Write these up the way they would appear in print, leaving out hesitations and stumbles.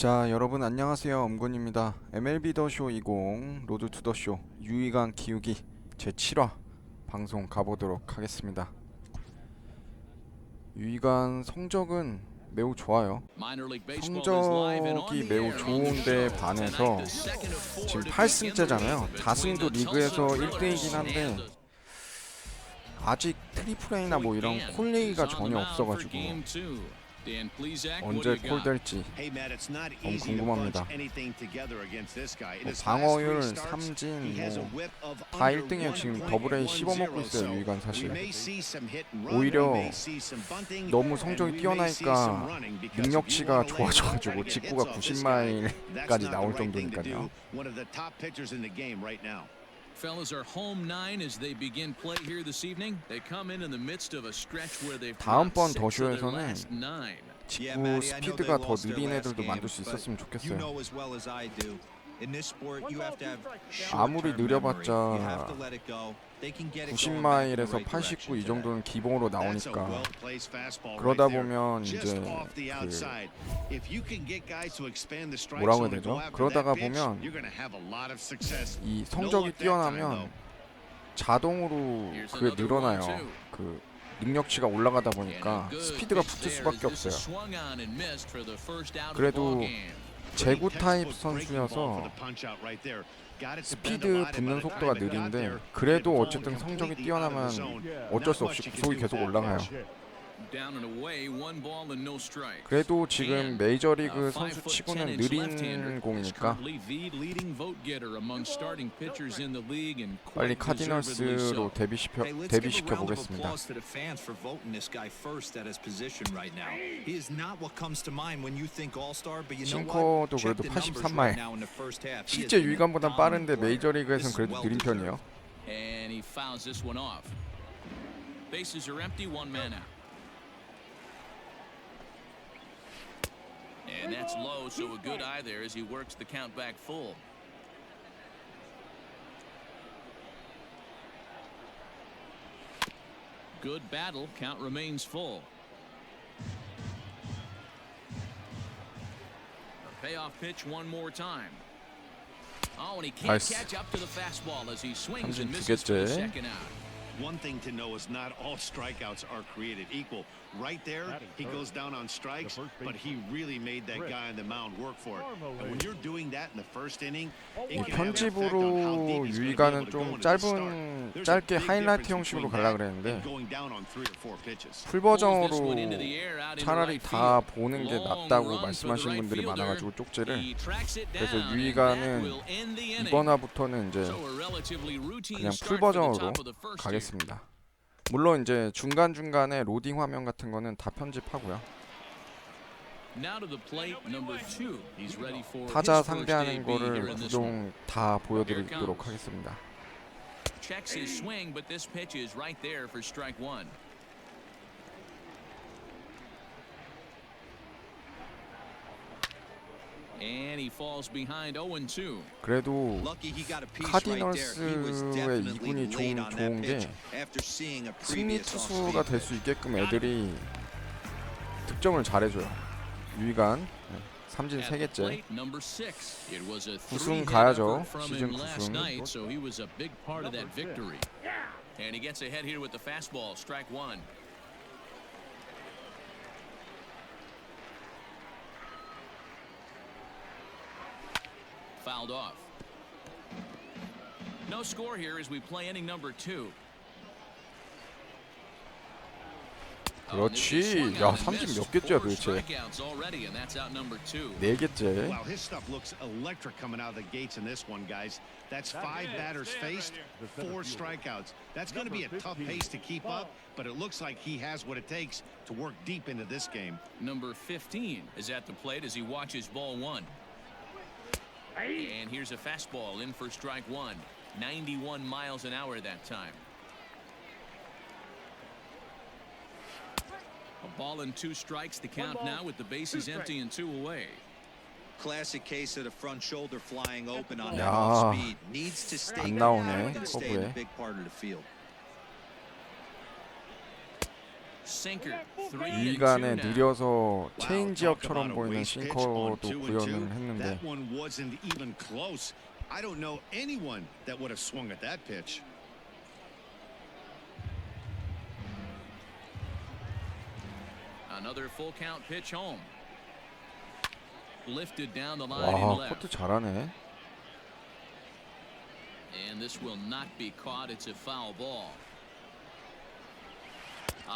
자, 여러분 안녕하세요. 엄군입니다. MLB 더쇼 20 로드 투 더쇼 유희관 키우기 제7화 방송 가보도록 하겠습니다. 유희관 성적은 매우 좋아요. 성적이 매우 좋은데 반해서 지금 8승째잖아요. 다승도 리그에서 1등이긴 한데 아직 트리플 A나 뭐 이런 콜레이가 전혀 없어가지고 언제 콜 될지 너무 궁금합니다. 뭐 방어율, 삼진 다 1등이에요. 지금 더블 A 씹어먹고 있어요. 유희관 사실. 오히려 너무 성적이 뛰어나니까 능력치가 좋아져가지고 직구가 90마일까지 나올 정도니까요. Fellas are home 9 as they begin play here this evening. They come in the midst of a stretch where they've 다음번 dropped 6 of their 더쇼에서는 last 9. 직구 스피드가 더 느린 애들도 만들 수 있었으면 좋겠어요. 아무리 느려봤자 90마일에서 89 이 정도는 기본으로 나오니까 그러다 보면 이제 뭐라고 해야 되죠? 그러다가 보면 이 성적이 뛰어나면 자동으로 그게 늘어나요. 그 능력치가 올라가다 보니까 스피드가 붙을 수밖에 없어요. 그래도 제구 타입 선수여서 스피드 붙는 속도가 느린데 그래도 어쨌든 성적이 뛰어나면 어쩔 수 없이 구속이 계속 올라가요. 그래도 지금 메이저리그 선수치고는 느린 공이니까 빨리 카디널스로 데뷔시켜 보겠습니다. 싱커도 그래도 83마일. 실제 유희관보단 빠른데 메이저리그에서는 그래도 느린 편이에요. And that's low, so a good eye there as he works the count back full. Good battle, count remains full. A payoff pitch one more time. Oh, and he can't catch up to the fastball as he swings and misses for the second out. One thing to know is not all strikeouts are created equal. Right there, he goes down on strikes, but he really made that guy on the mound work for it. And when you're doing that in the first inning, 이 편집으로 유희관은 좀 짧게 하이라이트 형식으로 가려고 그랬는데 풀 버전으로 차라리 다 보는 게 낫다고 말씀하시는 분들이 많아가지고 쪽지를. 그래서 유희관은 이번 화부터는 이제 그냥 풀 버전으로 가겠습니다. 물론 이제 중간중간에 로딩 화면 같은 거는 다 편집하고요. 타자 상대하는 거를 구종 다 보여드리도록 하겠습니다. 그래도 카디널스의 2군이 좋은 게 승리 투수가 될 수 있게끔 애들이 득점을 잘해줘요. 유희관 삼진 3개째. 9승 가야죠. 시즌 9승. Fouled off. No score here as we play inning number 2. 그렇지. 야, 삼진 몇 개째야 도대체? 4개째. Wow, his stuff looks electric coming out of the gates in this one, guys. That's 5 batters faced, 4 strikeouts. That's going to be a tough pace to keep up, but it looks like he has what it takes to work deep into this game. Number 15 is at the plate as he watches ball 1. And here's a fastball in for strike 1. 91 miles an hour that time. A ball and 2 strikes the count now with the bases empty and 2 away. Classic case of the front shoulder flying open on that off speed. Needs to stay 안 나오네. in a big part of the field. Sinker. 3 and 2 유희관의 now. 느려서 Wow, 체인지업처럼 talk about a 보이는 waste pitch 싱커도 on 2 and 2. 구현을 했는데 That one wasn't even close. I don't know anyone that would have swung at that pitch. Another full count pitch home. Lifted down the line 와 and left. 커트 잘하네. And this will not be caught. It's a foul ball.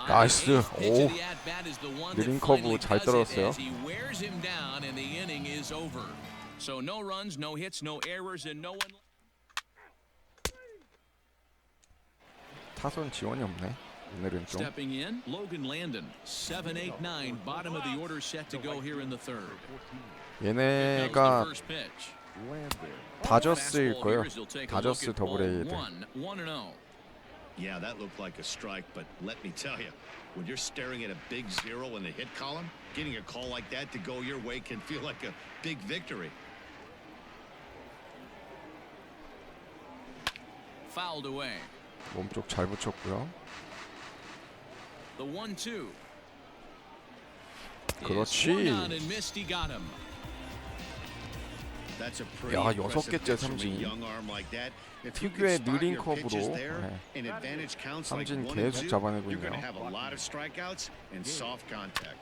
나이스. 오, 느린 느린 커브 잘 떨어졌어요. He wears him down and the inning is over. So no runs, no hits, no errors, and no one. 타선 지원이 없네. 오늘은 좀. Stepping in, Logan Landon, 7, 8, 9, bottom of the order set to go here in the third. Here comes the 얘네가 first pitch. 다저스일 Fastball 거예요. here as they'll take a look 다저스 at 더블 ball A들. 1-0. Yeah, that looked like a strike, but let me tell you, when you're staring at a big 0 in the hit column, getting a call like that to go your way can feel like a big victory. Fouled away. 몸쪽 잘 붙였고요. The 1-2. 그렇지. That's a pretty 야, impressive 6개째 pitch from a 삼진. young arm like that. If you 특유의 can spot 느린 your pitches 커브로 there, 네, and advantage counts like 삼진 1 and 계속 2, 잡아내고 you're going to 있네요. have a lot of strikeouts and soft contact.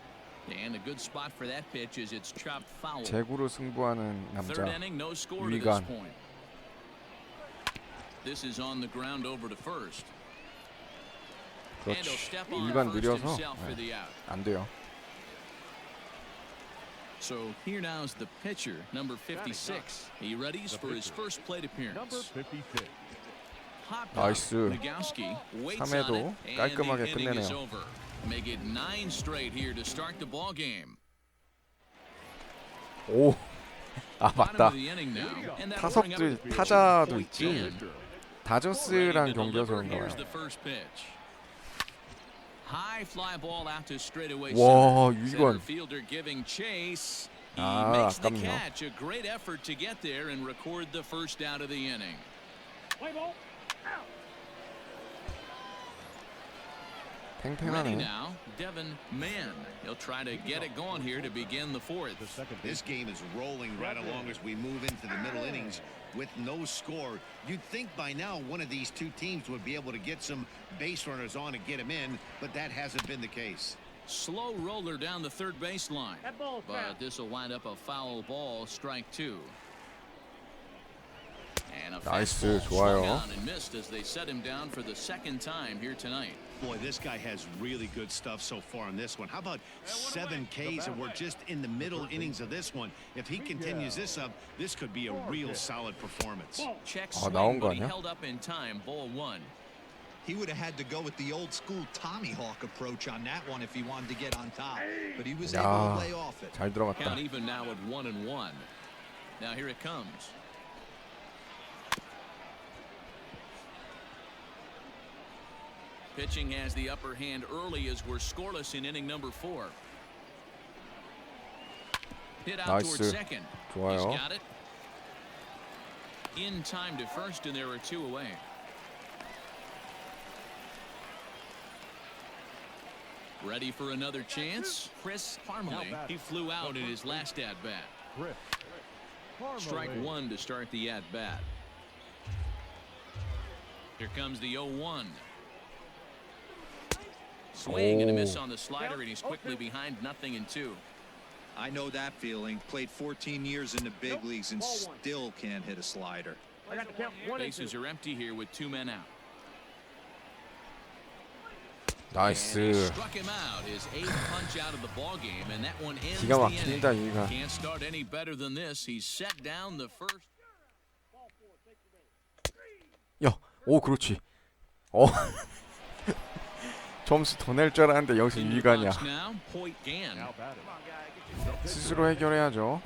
And a good spot for that pitch is it's chopped foul. 제구로 승부하는 남자 Third inning, no score to this 유희관. point. This is on the ground over to first. And he'll 그렇지. step on 유희관 first 느려서 himself for 네, the out. 안 돼요. So here now is the pitcher, number 56. He readies for his first plate appearance. Hopped up. 나이스. Nagowski waits on 3회도 it, and 깔끔하게 the inning is 끝내네요. over. Make it 9 straight here to start the ball game. 오, 아 Bottom 맞다. of the inning now, and that 타석들 warming up 타자도 point 있지. in. 다저스랑 Ready to 경기여서 deliver. 그런가 Here's 봐요. the first pitch. High fly ball out to straightaway 와, center. 유희관. Center fielder giving chase. He 아, makes the 아깝네요. catch. A great effort to get there and record the first out of the inning. Ready 팽팽하네. now, Devin Mann. He'll try to get it going here to begin the fourth. This game is rolling right along as we move into the middle innings with no score. You'd think by now one of these two teams would be able to get some base runners on and get them in, but that hasn't been the case. Slow roller down the third baseline. But this will wind up a foul ball, strike two. And a 나이스, fastball 좋아요. swung on and missed as they set him down for the second time here tonight. Boy, this guy has really good stuff so far on this one. How about 7 Ks and we're just in the middle innings of this one? If he continues this up, this could be a real solid performance. Check 아, swing, 나온 거 but he 아니야? held up in time, ball one. He would have had to go with the old school Tommy Hawk approach on that one if he wanted to get on top. But he was able 야, to lay off it. 잘 들어갔다. Count even now at 1-1. Now here it comes. Pitching has the upper hand early as we're scoreless in inning number 4. Hit out 나이스. towards second. 좋아요. He's got it. In time to first, and there are 2 away. Ready for another chance? Chris Parmalee. He flew out in his last at-bat. Strike 1 to start the at-bat. Here comes the 0-1. Swing and a miss on the slider, and he's quickly behind 0-2. I know that feeling. Played 14 years in the big leagues and still can't hit a slider. Bases are empty here with 2 men out. 나이스. Struck him out, his 8th punch out of the ball game, and that one ends the 기가 inning. 막힌다 유희관. Can't start any better than this. He's set down the first. 야, 오 그렇지. 점수 더 낼 줄 알았는데 여기서 In the 유희관이야. box now, Hoyt Gann. 스스로 해결해야죠.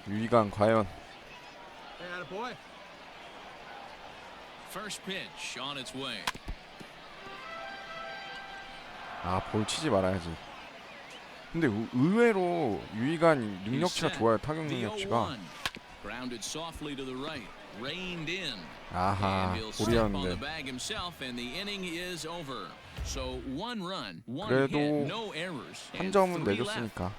유희관 과연 First pitch on its way. 아, 볼 치지 말아야지. 근데 의외로 유희관 능력치가 좋아요. 타격 The 능력치가. 0-1. Grounded softly to the right. reined in. 아하, And he'll step on the 볼이었는데. bag himself, and the inning is over. So one run, one 그래도 hit, no errors, 한 and 점은 3 left. 내줬으니까.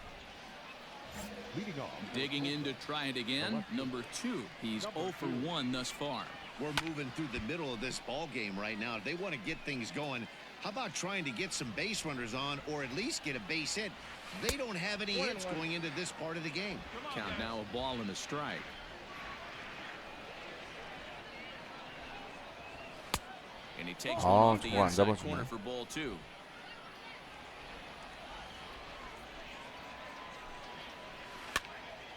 Digging in to try it again. Number 2. He's 0 for 1 thus far. We're moving through the middle of this ball game right now. If they want to get things going, how about trying to get some base runners on, or at least get a base hit? They don't have any hits going into this part of the game. Count now a ball and a strike. And he takes one off the 저거 안 inside 잡아주네. corner for ball 2.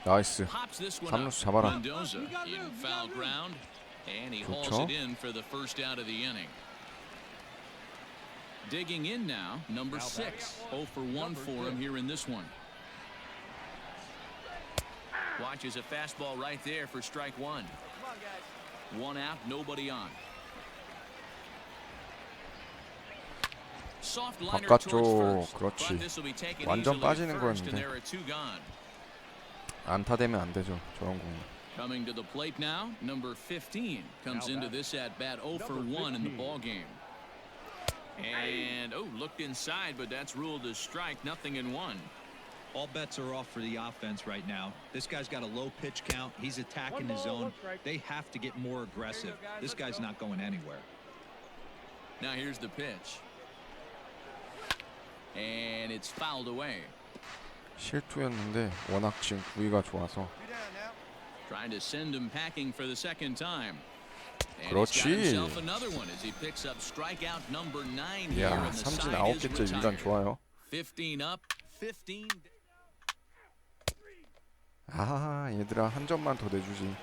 나이스. Pops this one up. 삼루수 잡아라. Mendoza in foul ground, and he hauls 좋죠. it in for the first out of the inning. Digging in now, number 6. 0 for 1 for him here in this one. Watches a fastball right there for strike 1. 1 out, nobody on. Soft liner 바깥쪽, towards first, 그렇지. but this will be taken 완전 easily 빠지는 at first, and 거였는데. there are 2 gone. 안타되면 안 되죠. 저런 공은. Coming to the plate now, number 15 comes into this at bat 0 for 1 in the ball game. And looked inside, but that's ruled as strike. 0-1. All bets are off for the offense right now. This guy's got a low pitch count. He's attacking his zone. They have to get more aggressive. This guy's not going anywhere. Now here's the pitch. And it's fouled away. 실투였는데 워낙 지금 구위가 좋아서. Trying to send him packing for the second time. And he's 그렇지. got himself another one as he picks up strikeout number 9 here. 야, And the 삼진 side is 9개째 일단 retired. 좋아요. 15 up, 15. 아, 얘들아 한 점만 더 내주지.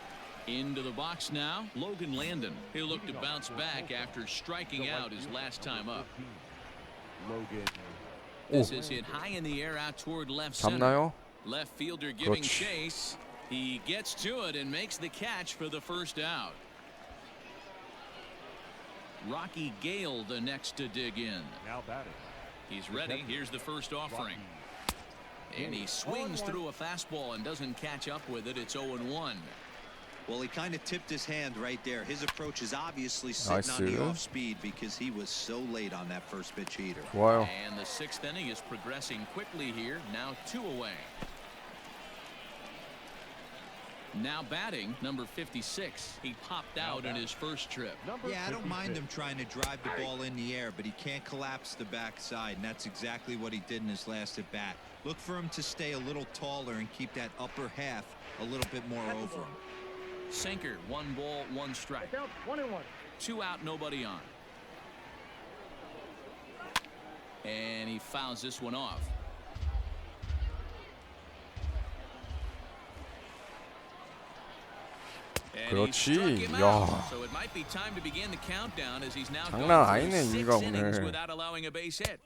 Into the box now, Logan Landon. He'll look to bounce back after striking out his last time up. This is hit high in the air out toward left center. 잡나요? Left fielder giving 그렇지. chase. He gets to it and makes the catch for the first out. Rocky Gale the next to dig in. Now batting. He's ready. Here's the first offering. And he swings through a fastball and doesn't catch up with it. It's 0-1. Well, he kind of tipped his hand right there. His approach is obviously sitting on the 나이스. off speed because he was so late on that first pitch heater. 좋아요. And the 6th inning is progressing quickly here. Now 2 away. Now batting, number 56. He popped out in his first trip. Yeah, I don't mind him trying to drive the ball in the air, but he can't collapse the backside, and that's exactly what he did in his last at bat. Look for him to stay a little taller and keep that upper half a little bit more over him. Sinker, 1 ball, 1 strike. 2 out, nobody on. And he fouls this one off. And he 그렇지. struck him 야. out. So it might be time to begin the countdown as he's now 장난 gone through 아니네, 6 유희가 innings 오늘. without allowing a base hit.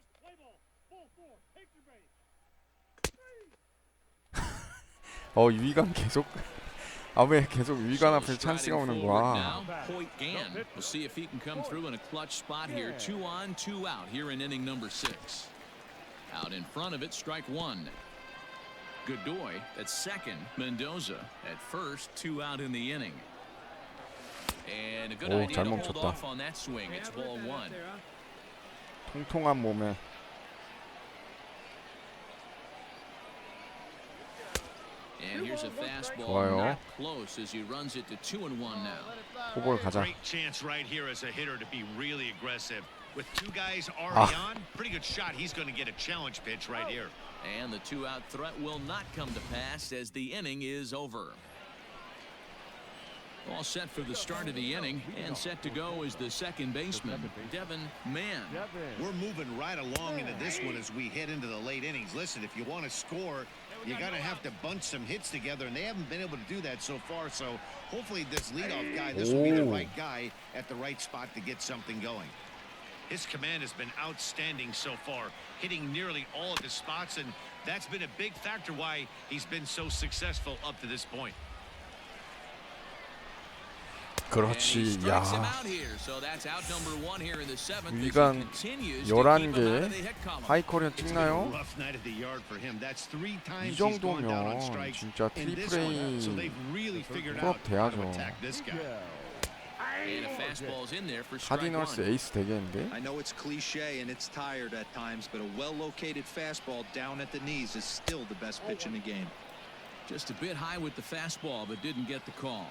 유희관 계속. 아, 왜 계속 유희관 앞에 찬스가 오는 거야? Hoyt Gann. We'll see if he can come through in a clutch spot here. 2 on, 2 out here in inning number 6. Out in front of it, strike 1. Godoy at second. Mendoza at first. 2 out in the inning. And a good 오, idea 잘 to hold 멈췄다. off on that swing. It's ball 1. 통통한 몸에. And here's a fastball. 좋아요. Not close as he runs it to 2-1 now. 호볼 가자. Great chance right here as a hitter to be really aggressive. With 2 guys already on, pretty good shot. He's going to get a challenge pitch right here. And the 2-out threat will not come to pass as the inning is over. All set for the start of the inning and set to go is the second baseman, Devin Mann. We're moving right along into this one as we head into the late innings. Listen, if you want to score, you got to have to bunch some hits together, and they haven't been able to do that so far. So hopefully this leadoff guy, this will be the right guy at the right spot to get something going. His command has been outstanding so far, hitting nearly all of his spots, and that's been a big factor why he's been so successful up to this point. 그렇지. 야. 위간 11개 하이 커리어 찍나요? Rough night at the yard for him. That's 3 times 이 he's gone down on 정도면 strikes 진짜 in this 트리플 one. A So they've really figured out how to 풀업돼야죠. attack this guy. 카디널스 에이스 되겠는데? I know it's cliche and it's tired at times, but a well-located fastball down at the knees is still the best pitch in the game. Just a bit high with the fastball, but didn't get the call.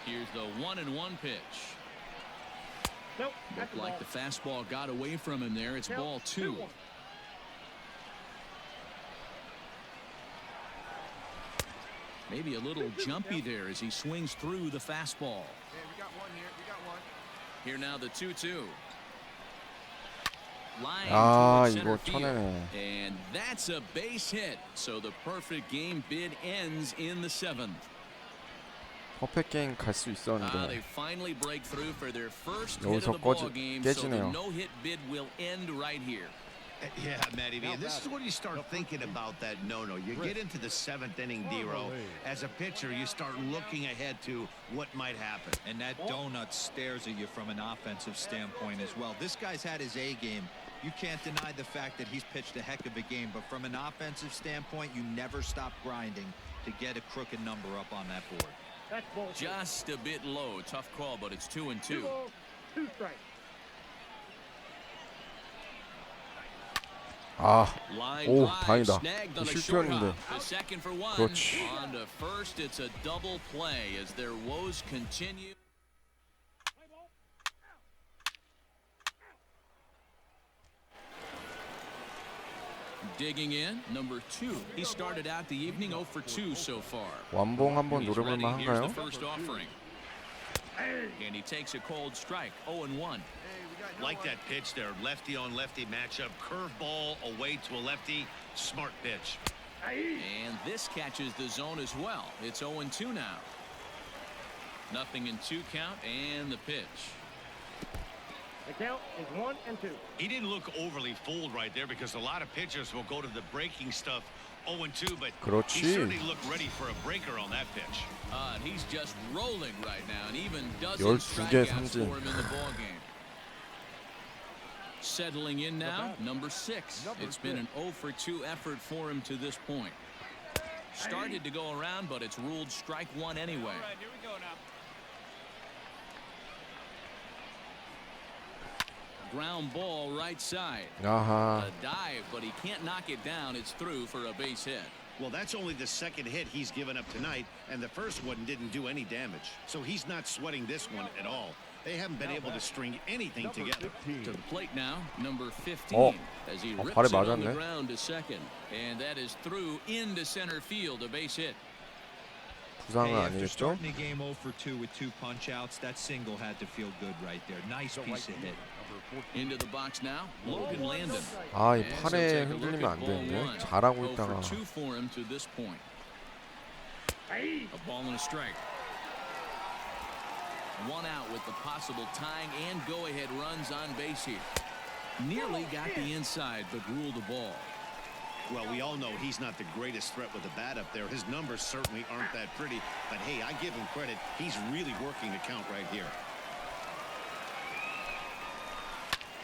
Here's the 1-1 pitch. Looked like the fastball got away from him there. It's ball 2. Maybe a little jumpy there as he swings through the fastball. Here now the 2-2. Line 아, toward center 이거 field. 쳐내네. And that's a base hit. So the perfect game bid ends in the 7th. 퍼펙트 게임 갈 수 They 있었는데 finally break through for their first hit 여기서 of the ball game. So the 깨지네요. no-hit bid will end right here. Yeah, Matty V. This is when you start thinking about that no-no. You get into the 7th inning, D-Row. As a pitcher, you start looking ahead to what might happen. And that donut stares at you from an offensive standpoint as well. This guy's had his A game. You can't deny the fact that he's pitched a heck of a game, but from an offensive standpoint, you never stop grinding to get a crooked number up on that board. Just a bit low. Tough call, but it's 2-2. 아, Line 오, drive 다행이다. snagged on a short 실패였는데. hop. The second for one. 그렇지. On to first, it's a double play as their woes continue. Digging in, number 2. He started out the evening 0 for 2 so far. 완봉 한번 He's 노려볼 ready. Here's 만한가요? the first offering. And he takes a cold strike, 0-1. Like that pitch there, lefty on lefty matchup, curveball away to a lefty, smart pitch. And this catches the zone as well. It's 0-2 now. Nothing in 2 count and the pitch. The count is 1-2. He didn't look overly fooled right there because a lot of pitchers will go to the breaking stuff 0-2, but he 그렇지. certainly looked ready for a breaker on that pitch. And he's just rolling right now, and even 12개 dozen strikeouts 삼진. for him in the ball game. Settling in now, number 6. It's been an 0 for 2 effort for him to this point. Started to go around, but it's ruled strike 1 anyway. Ground ball right side. 아하. A dive, but he can't knock it down. It's through for a base hit. Well, that's only the second hit he's given up tonight, and the first one didn't do any damage. So he's not sweating this one at all. They haven't been able to string anything together. To the plate now, number 15, 어. as he 어, rips 발에 it on the 맞았네. ground to second. And that is through into center field, a base hit. 부상은 Hey, after 아니겠죠? starting the game 0 for 2 with 2 punch-outs, that single had to feel good right there. Nice piece of hit. Into the box now, Logan Landon. 아, 이 And so 팔에 take a look 흔들리면 at 안 ball 되는데. one. 잘하고 0 있다가 for 2 for him to this point. A ball and a strike. 1 out with the possible tying and go-ahead runs on base here. Nearly got the inside, but ruled the ball. Well, we all know he's not the greatest threat with the bat up there. His numbers certainly aren't that pretty, but hey, I give him credit. He's really working the count right here.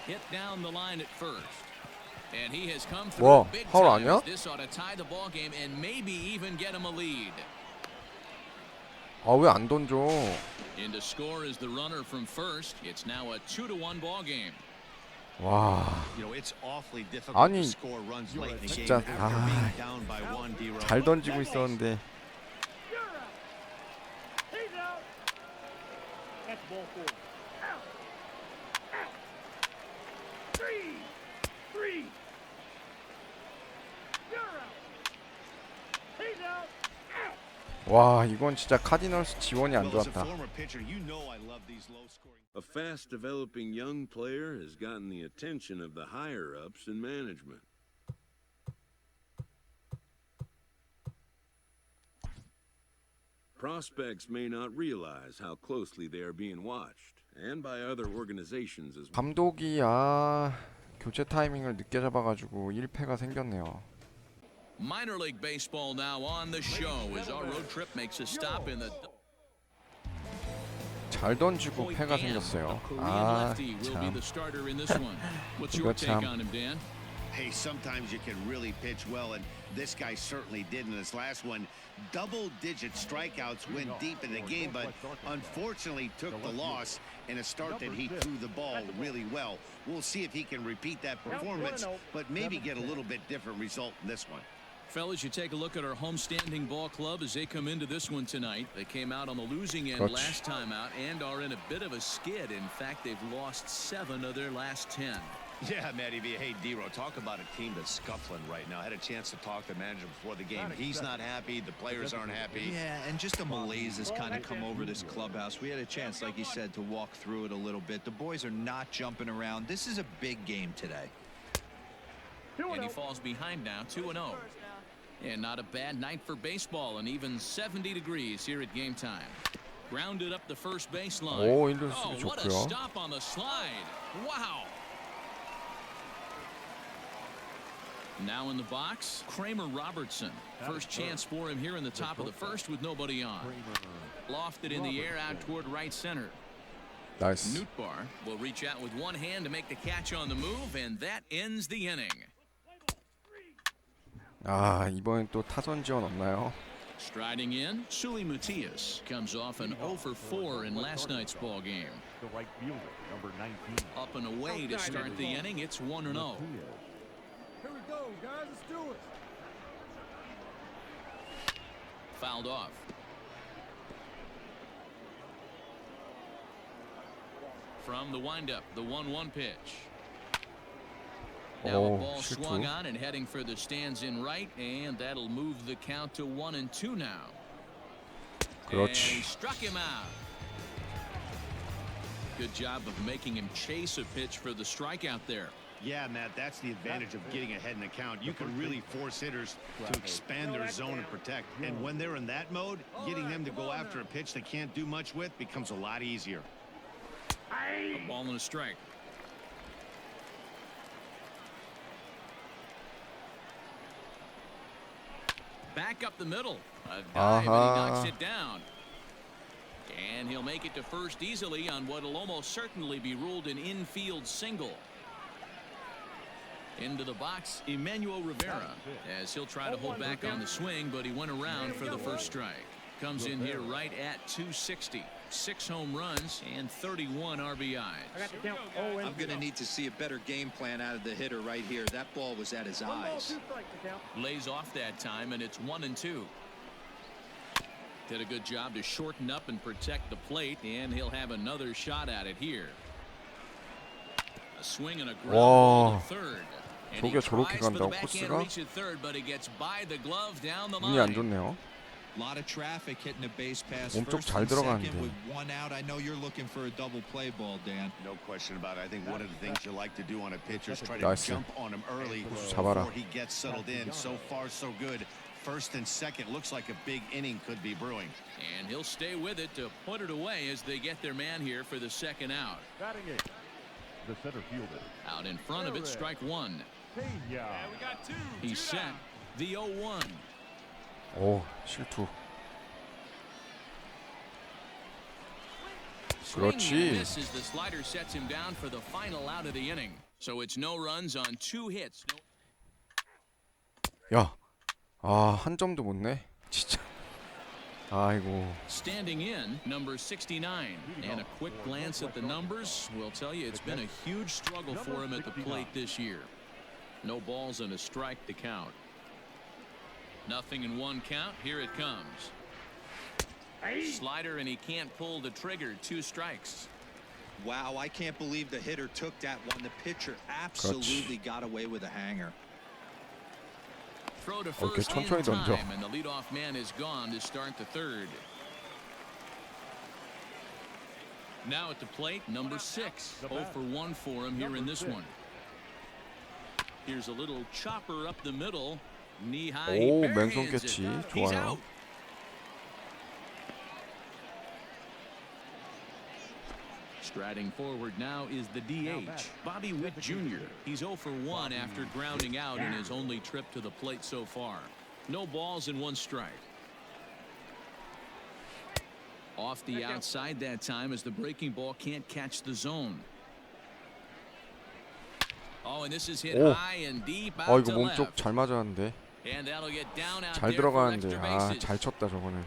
Hit down the line at first. And he has come through 와, big 파울 time. 아니야? This ought to tie the ball game and maybe even get him a lead. 아, 왜 안 던져? In to score is the runner from first. It's now a 2-1 ball game. 와, You know, it's awfully difficult 아니, to score runs late in the game 진짜, after being down by 1, D-Row. 잘 던지고 있었는데. He's out. That's ball 4. Out. Out. 3. You're out. He's out. Out. 와, 이건 진짜 카디널스 지원이 안 Well, as a 좋았다. former pitcher, you know I love these low-scoring. A fast-developing young player has gotten the attention of the higher-ups in management. Prospects may not realize how closely they are being watched, and by other organizations as well. 감독이 교체 타이밍을 늦게 잡아가지고 1패가 생겼네요. Minor League Baseball now on the show as our road trip makes a stop in the 잘 던지고 패가 생겼어요. 아, 참. 이거 참. Hey, sometimes you can really pitch well, and this guy certainly did in this last one. Double-digit strikeouts went deep in the game, but unfortunately took the loss in a start that he threw the ball really well. We'll see if he can repeat that performance, but maybe get a little bit different result in this one. Fellas, you take a look at our homestanding ball club as they come into this one tonight. They came out on the losing end 그렇지. last time out and are in a bit of a skid. In fact, they've lost 7 of their last 10. Yeah, Matty V. Hey, D-Ro, talk about a team that's scuffling right now. I had a chance to talk to the manager before the game. He's not happy. The players aren't happy. Yeah, and just a malaise has kind of come over this clubhouse. We had a chance, like you said, to walk through it a little bit. The boys are not jumping around. This is a big game today. And he falls behind now, 2-0. And not a bad night for baseball, and even 70 degrees here at game time. Grounded up the first baseline. 오, 1루 Oh, 수비 what a 좋고요. stop on the slide. Wow. Now in the box, Kramer Robertson. First chance for him here in the top of the first with nobody on. Lofted in the air out toward right center. 나이스. Nootbaar will reach out with one hand to make the catch on the move, and that ends the inning. 아, 이번엔 또 타선 지원 없나요? Striding in, Suli Matias comes off an 0 for 4 in last night's ball game. The right fielder, number 19. Up and away to start the inning, it's 1-0. Here we go, guys. Let's do it. Fouled off. From the windup, the 1-1 pitch. Now a 오, ball swung 실투. on and heading for the stands in right, and that'll move the count to 1-2 now. And he 그렇지. struck him out. Good job of making him chase a pitch for the strikeout there. Yeah, Matt, that's the advantage of getting ahead in the count. You can really force hitters to expand their zone and protect. And when they're in that mode, getting them to go after a pitch they can't do much with becomes a lot easier. A ball and a strike. Back up the middle. A dive, and he knocks it down. And he'll make it to first easily on what will almost certainly be ruled an infield single. Into the box, Emmanuel Rivera, as he'll try to hold back on the swing, but he went around for the first strike. Comes in here right at 260. 6 home runs and 31 RBIs. I'm going to need to see a better game plan out of the hitter right here. That ball was at his eyes. Lays off that time, and it's 1-2. Did a good job to shorten up and protect the plate, and he'll have another shot at it here. A swing and a ground ball to third. And he 저게 저렇게 tries for the 간다고, backhand 코스가? reach at third, but he gets by the glove down the 운이 안 line. 좋네요. A lot of traffic hitting the base pass 몸쪽 first 잘 and second 들어가는데. with 1 out. I know you're looking for a double play ball, Dan. No question about it. I think one of the things you like to do on a pitcher is try to 나이스. jump on him early 잡아라. before he gets settled in. So far, so good. First and second looks like a big inning could be brewing. And he'll stay with it to put it away as they get their man here for the second out. Batting it. The center fielder. Out in front of it, strike one. Pena. He's set. The 0-1. 오, 실투. Swing and 그렇지. miss as the slider sets him down for the final out of the inning. So it's no runs on 2 hits. 야, 아, 한 점도 못 내? 진짜. 아이고. Standing in, number 69. And a quick glance at the numbers will tell you it's been a huge struggle for him at the plate this year. No balls and a strike to count. Nothing in 1 count. Here it comes. Slider, and he can't pull the trigger. 2 strikes. Wow, I can't believe the hitter took that one. The pitcher absolutely got away with a hanger. Throw to Okay, first in 천천히 던져. time, and the leadoff man is gone to start the third. Now at the plate, number 6. 0 for 1 for him here in this one. Here's a little chopper up the middle. Knee high. he 오, barehands 맨손 it. 캐치. He's 좋아요. out. Striding forward now is the DH, Bobby Witt Jr. He's 0 for 1 after grounding out in his only trip to the plate so far. No balls and 1 strike. Off the outside that time as the breaking ball can't catch the zone. Oh, and this is hit 오. high and deep 이거 out to 몸쪽 left. 잘 맞았는데. And that'll get down out 잘 there for 들어가는데. extra bases. 잘 쳤다 저거는.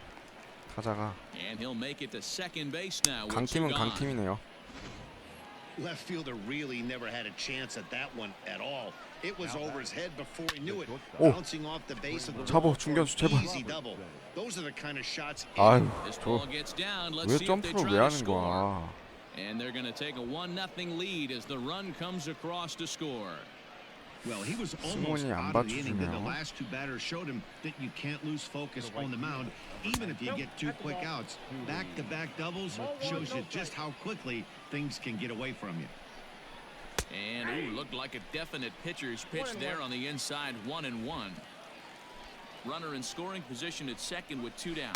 타자가. And he'll make it to second base now. with 강팀은 two gone. 강팀이네요. Left fielder really never had a chance at that one at all. It was over his head before he knew it. 오. Bouncing off the base of the 잡아, wall for 중견수, an 제발. easy double. Those are the kind of shots. 아유, This 저 ball gets down. Let's 왜 see if they 점프를 try 왜 to 하는 score. 거야? And they're going to take a 1-0 lead as the run comes across to score. Well, he was almost 승원이 안 out of the inning. The 받쳐주네요. last two batters showed him that you can't lose focus on the mound, even if you get two quick outs. Back-to-back doubles shows you just how quickly things can get away from you. And ooh, looked like a definite pitcher's pitch there on the inside. 1-1. Runner in scoring position at second with two down.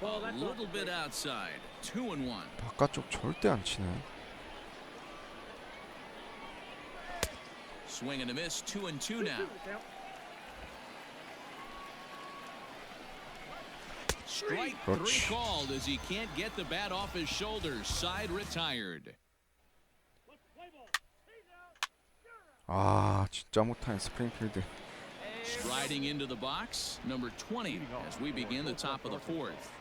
A little bit outside. 2-1. 바깥쪽 절대 안 치네. Swing and a miss. 2-2 now. Strike three 그렇지. called as he can't get the bat off his shoulders. Side retired. 아, 진짜 못하네 스프링필드. Striding into the box, number 20 as we begin the top of the fourth.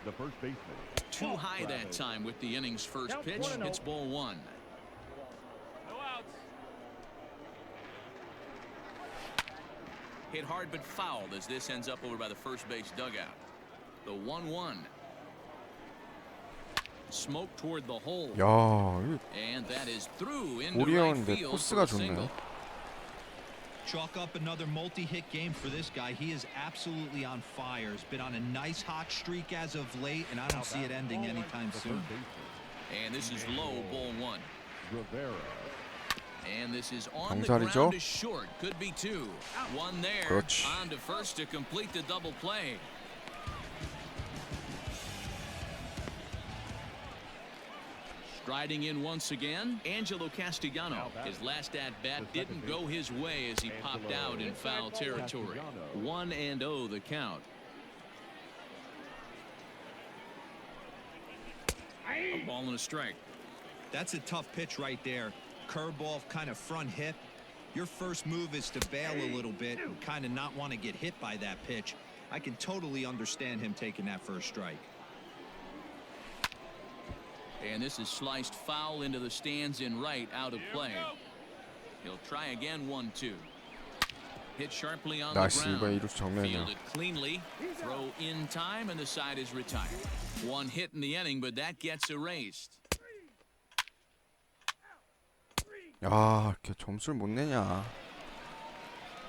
The first baseman. Too high that time with the inning's first pitch. It's ball one. No outs. Hit hard but fouled as this ends up over by the first base dugout. The 1-1. Smoke toward the hole. 야, 이거 And that is through into right 오리온인데 field for 코스가 a 좋네. single. Chalk up another multi-hit game for this guy. He is absolutely on fire. He's been on a nice hot streak as of late, and I don't see it ending anytime soon. And this is low, ball one. Rivera. And this is on the 경살이죠? ground is short. Could be two. One there. 그렇지. On to first to complete the double play. Striding in once again, Angelo Castellano. His last at-bat didn't go his way as he popped out in foul territory. 1-0 the count. A ball and a strike. That's a tough pitch right there. Curveball, kind of front hip. Your first move is to bail a little bit and kind of not want to get hit by that pitch. I can totally understand him taking that first strike. And this is sliced foul into the stands in right, out of play. He'll try again. 1-2. Hit sharply on the 나이스, 이번에 ground. 이루수 정면이야. Fielded cleanly. Throw in time, and the side is retired. One hit in the inning, but that gets erased. 야, 이렇게 점수를 못 내냐.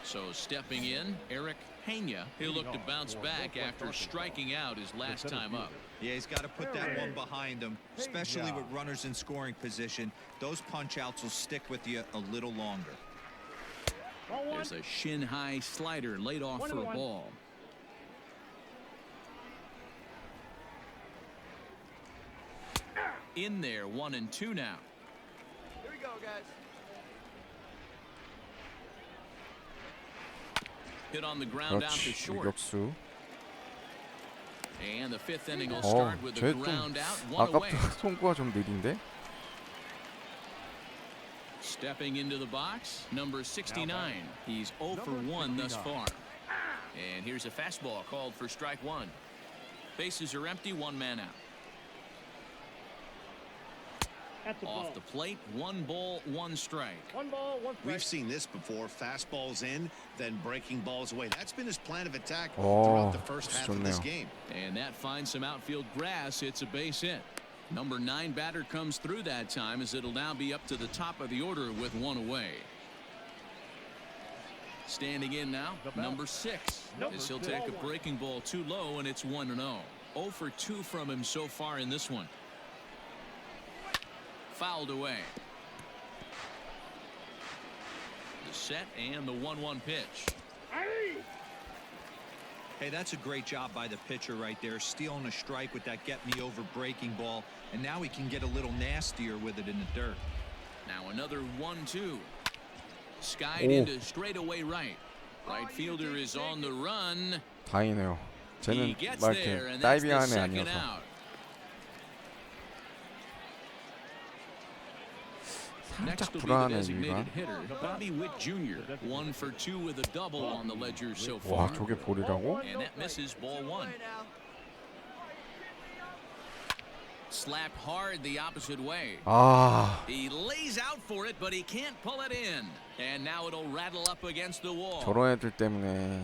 So stepping in, Eric Pena. He'll look to bounce back after striking out his last time up. Yeah, he's got to put that one behind him, especially with runners in scoring position. Those punch-outs will stick with you a little longer. There's a shin-high slider laid off for a ball. In there, 1-2 now. Here we go, guys. Hit on the ground out to 그렇지, short. 유격수. And the fifth inning will start with a 쟤 좀 ground out, one away. 아까부터 송구가 좀 느린데? Stepping into the box, number 69. He's 0 for 1 thus far. And here's a fastball called for strike one. Bases are empty, one man out. Off the plate, 1 ball, 1 strike. 1 ball, 1 strike. We've seen this before. Fastballs in, then breaking balls away. That's been his plan of attack 오, throughout the first half of this 좋네요. game. And that finds some outfield grass. It's a base hit. Number 9 batter comes through that time as it'll now be up to the top of the order with 1 away. Standing in now, number 6. As he'll take a breaking ball too low, and it's 1-0. 0 for 2 from him so far in this one. Fouled away. The set and the 1-1 pitch. Hey, that's a great job by the pitcher right there, stealing a strike with that get-me-over breaking ball, and now he can get a little nastier with it in the dirt. Now another 1-2. Skied 오. into straightaway right. Right fielder is on the run. 다행이네요. He 쟤는 gets 막 there, 이렇게 and that's the 다이빙하는 애 second 아니어서. out. Next will be the 불안해, designated 유이가. hitter, Bobby Witt Jr. 1 for 2 with a double on the ledger so 와, far. 저게 볼이라고? And that misses ball 1. Slapped hard the opposite way. 아, He lays out for it, but he can't pull it in. And now it'll rattle up against the wall. 저런 애들 때문에.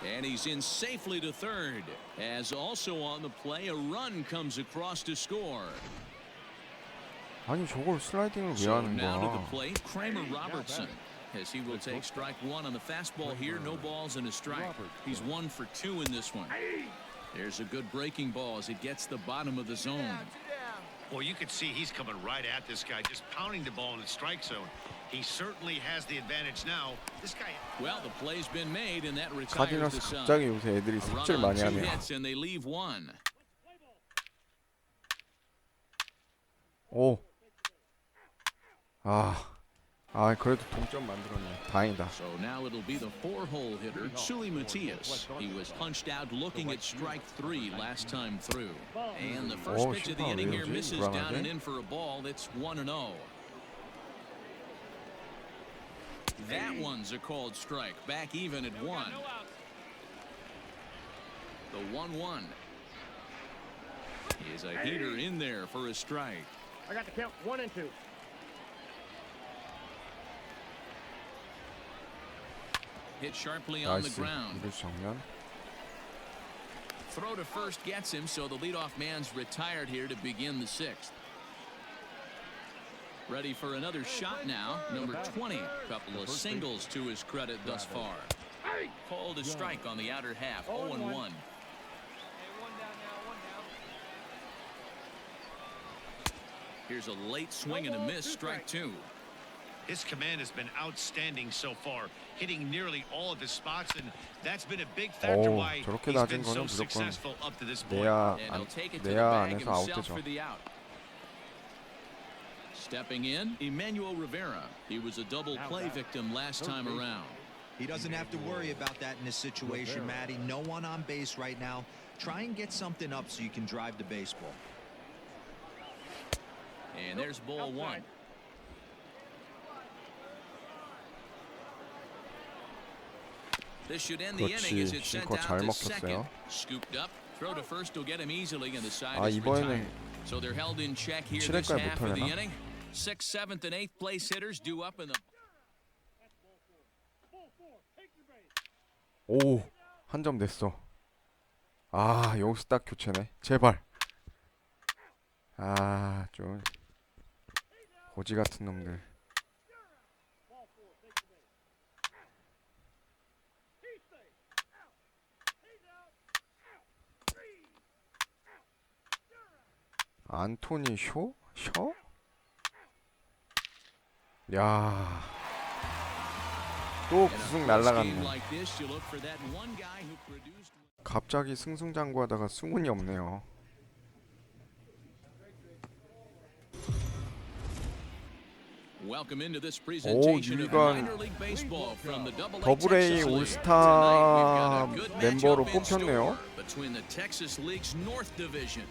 And he's in safely to third. As also on the play, a run comes across to score. 아니 저걸 슬라이딩을 왜 So 하는 now to the 거야? plate, Kramer Robertson. As he will take strike 1 on the fastball here, no balls and a strike. He's 1 for 2 in this one. There's a good breaking ball as it gets the bottom of the zone. Well, you can see he's coming right at this guy, just pounding the ball in the strike zone. He certainly has the advantage now. This guy. Well, the play's been made, and that retires 카디너스 the side. 갑자기 요새 애들이 A run 삽질 on 많이 2 하네요. hits, and they leave 1. 오. 아, 그래도 동점 만들었네. 다행이다. So now it'll be the 4-hole hitter, Suli Matias. He was punched out looking at strike 3 last time through. And the first Oh, pitch of the 심판 inning 왜 here 이러지? misses down and 불안하게? in for a ball. It's 1-0. That one's a called strike. Back even at 1. The 1-1 is a heater in there for a strike. I got the count 1 and 2. Hit sharply on the 나이스. ground. 이루수 정면. Throw to first gets him, so the leadoff man's retired here to begin the 6th. Ready for another shot now. Number 20. Couple of singles to his credit thus far. Called a strike on the outer half. 0-1. Here's a late swing and a miss. Strike 2. His command has been outstanding so far, hitting nearly all of his spots, and that's been a big factor 오, why 저렇게 he's 낮은 been so 거는 무조건 successful up to this point. 내야 And he'll take it to the 내야 bag 안에서 himself 아웃되죠. for the out. Stepping in, Emmanuel Rivera. He was a double play victim last time around. He doesn't have to worry about that in this situation, Matty. No one on base right now. Try and get something up so you can drive the baseball. And there's ball 1. This should end the inning as 그렇지. it's sent 싱커 잘 out to second. 먹혔어요. Scooped up. Throw to first will get him easily, and the side 아, is 이번에는 retired. So they're held in check here this 7회까지 half 못 of the 하려나? inning. 6th, 7th, and 8th place hitters due up in the. 오, 한 점 냈어. 아, 여기서 딱 교체네. 제발. 아, 좀 거지 같은 놈들. 안토니 쇼? 셔? 야. 또 In a 구승 close game 날라갔네. like this, you look for that one guy who produced. 갑자기 승승장구하다가 승운이 없네요. Welcome into this presentation of 유희관 minor league baseball from the Double-A 더블A Texas League. 올스타 Tonight we've got a good 멤버로 matchup in 뽑혔네요. store between the Texas League's North Division.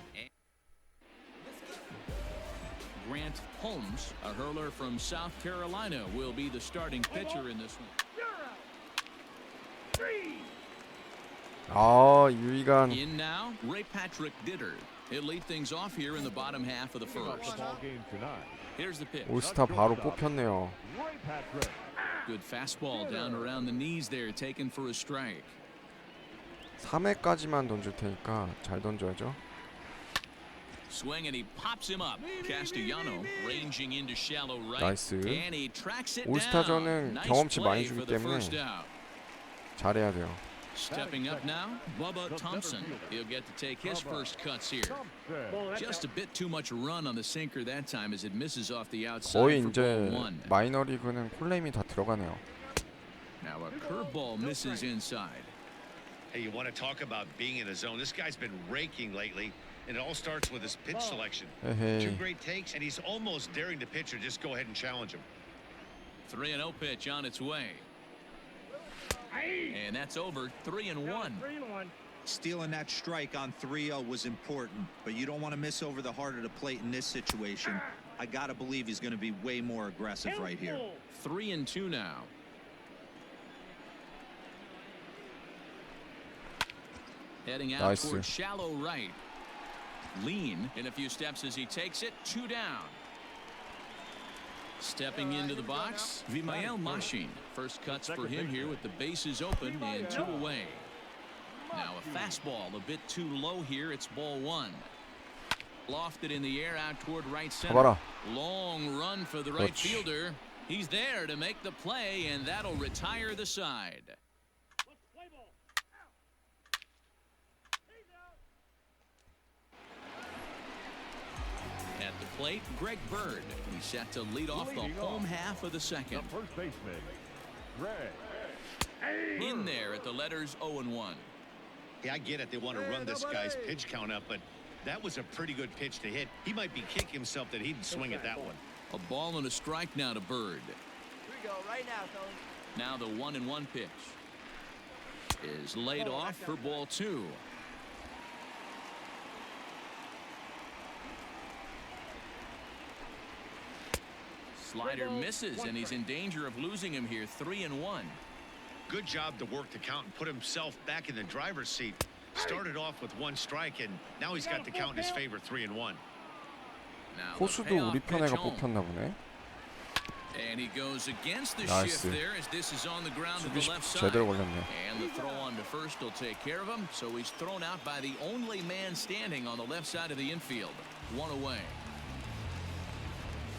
Grant Holmes, a hurler from South Carolina, will be the starting pitcher in this one. 아, 유희관 In now, Ray Patrick Ditter. He'll lead things off here in the bottom half of the first. Here's the pitch. 올스타 바로 뽑혔네요. Good fastball down around the knees there, taken for a strike. 3회까지만 던질 테니까 잘 던져야죠. Swing and he pops him up. Castellano ranging into shallow right. 나이스. And he tracks it 올스타전은 down. Nice 경험치 play 많이 주기 for the 때문에 first out. 잘해야 돼요. Stepping up now, Bubba Thompson. He'll get to take his first cuts here. Just a bit too much run on the sinker that time as it misses off the outside 거의 for 이제 ball 1. 마이너리그는 콜레임이 다 들어가네요. Now a curveball misses inside. Hey, you want to talk about being in a zone? This guy's been raking lately, and it all starts with his pitch selection. Two 에헤이. great takes, and he's almost daring the pitcher just go ahead and challenge him. 3-0 pitch on its way. And that's over. 3-1. Stealing that strike on 3-0 was important, but you don't want to miss over the heart of the plate in this situation. I gotta believe he's going to be way more aggressive right here. 3-2 now. Heading out Nice. towards shallow right. Lean in a few steps as he takes it. 2 down. Stepping into the box, Vimael Machin. First cuts for him here with the bases open and 2 away. Now a fastball a bit too low here. It's ball 1. Lofted in the air out toward right center. 잡아라. Long run for the right 그렇지. fielder. He's there to make the play, and that'll retire the side. At the plate, Greg Bird. He's set to lead off the home half of the second. First baseman, Greg. In there at the letters 0-1. Yeah, I get it. They want to run this guy's pitch count up, but that was a pretty good pitch to hit. He might be kicking himself that he didn't swing at that one. A ball and a strike now to Bird. Here we go, right now, fellas. Now the 1-1 pitch is laid off for ball 2. Slider misses, and he's in danger of losing him here. 3-1. Good job to work the count and put himself back in the driver's seat. Started off with 1 strike, and now he's got the count in his favor, 3-1. Now the 호수도 payoff 우리 pitch 편애가 home. 뽑혔나 보네. And he goes against the Nice. shift there as this is on the ground to the 수비 left side. 제대로 걸렸네. And the throw on to first will take care of him. So he's thrown out by the only man standing on the left side of the infield. 1 away.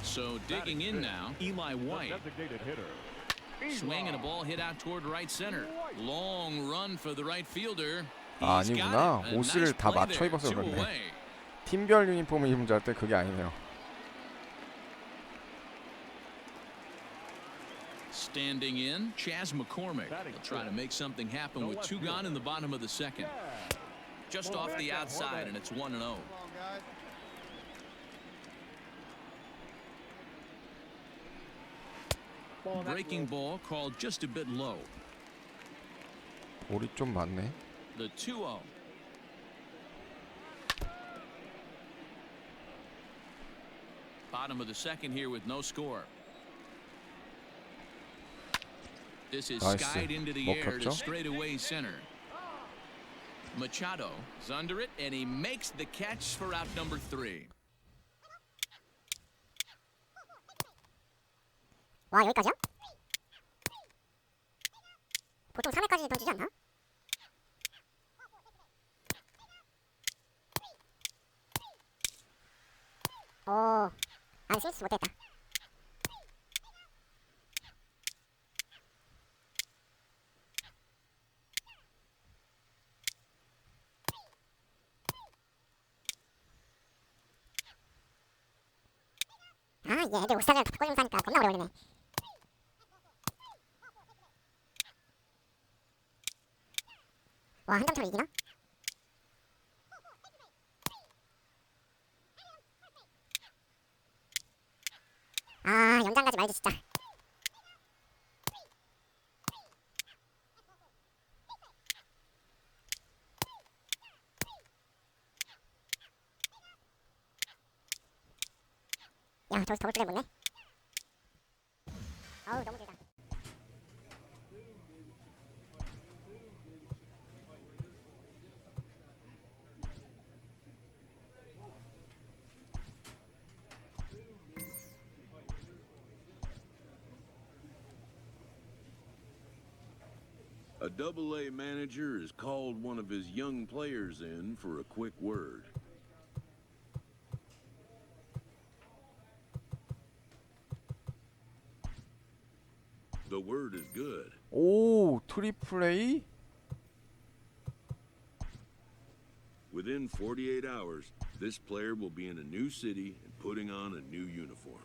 So digging in now, Eli White. Designated hitter. Swing and a ball hit out toward right center. Long run for the right fielder. He's got 아니구나. it. A 옷을 nice 다 play 맞춰 there. 입어서 2 그렇네. away. 팀별 유니폼을 입은 줄 알 때 그게 아니네요. Standing in, Chas McCormick. He'll try to make something happen with 2 gone in the bottom of the second. Just off the outside, and it's 1-0. Breaking ball called just a bit low. 볼이 좀 많네. The 2-0. Bottom of the second here with no score. This is Nice. skied into the air to 먹혔죠? straightaway center. Machado is under it, and he makes the catch for out number 3. 와, 여기까지야? 보통 3회까지 던지지 않나? 오, 안 스위치 못했다. 아, 이게 애들 옷사진을 다 바꿔주면서 하니까 겁나 오래 걸리네. 와, 한 점차로 이기나? 아, 연장 가지 말지 진짜. 야, 저기서 더블 플레이 못네. 아우, 너무 길다. A Double-A manager has called one of his young players in for a quick word. The word is good. 오, 트리플 A? Within 48 hours, this player will be in a new city and putting on a new uniform.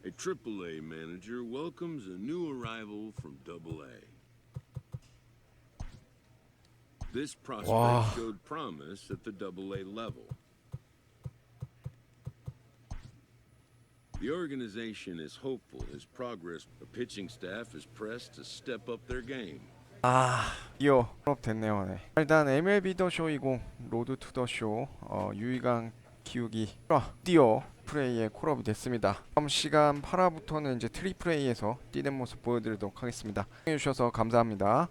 A Triple-A manager welcomes a new arrival from Double-A. This prospect Wow. showed promise at the Double-A level. The organization is hopeful his progress. The pitching staff is pressed to step up their game. 아, 이어 됐네요. 네. 일단 MLB 더 쇼이고 로드 투 더 쇼 유희강 키우기 드디어 프레이의 콜업이 됐습니다. 다음 시간 8화부터는 이제 트리플레이에서 뛰는 모습 보여드리도록 하겠습니다. 시청해주셔서 감사합니다.